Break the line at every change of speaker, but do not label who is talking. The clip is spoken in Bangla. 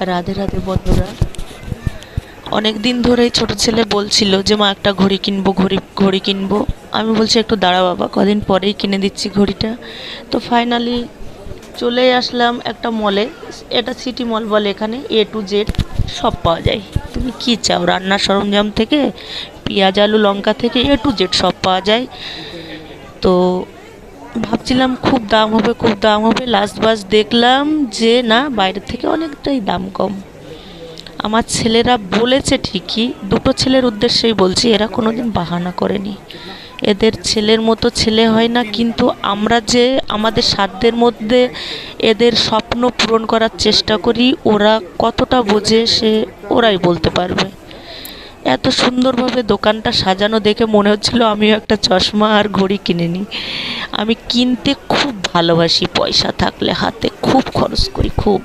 রাধে রাধে বন্ধুরা। অনেক দিন ধরেই ছোট ছেলে বলছিল যে মা একটা ঘড়ি কিনবো, ঘড়ি কিনবো। আমি বলছি একটু দাঁড়া বাবা, কদিন পরেই কিনে দিচ্ছি ঘড়িটা। তো ফাইনালি চলে আসলাম একটা মলে। এটা সিটি মল বলে, এখানে A to Z সব পাওয়া যায়। তুমি কি চাও, রান্নার সরঞ্জাম থেকে পেঁয়াজ আলু লঙ্কা থেকে A to Z সব পাওয়া যায়। তো ভাবছিলাম খুব দাম হবে, খুব দাম হবে, লাস্ট বাস দেখলাম যে না, বাইরের থেকে অনেকটাই দাম কম। আমার ছেলেরা বলেছে ঠিকই, দুটো ছেলের উদ্দেশ্যেই বলছি, এরা কোনোদিন বাহানা করেনি। এদের ছেলের মতো ছেলে হয় না, কিন্তু আমরা যে আমাদের সাধ্যের মধ্যে এদের স্বপ্ন পূরণ করার চেষ্টা করি, ওরা কতটা বোঝে সে ওরাই বলতে পারবে। এত সুন্দরভাবে দোকানটা সাজানো দেখে মনে হচ্ছিল আমিও একটা চশমা আর ঘড়ি কিনে নিই। আমি কিনতে খুব ভালোবাসি, পয়সা থাকলে হাতে খুব খরচ করি, খুব।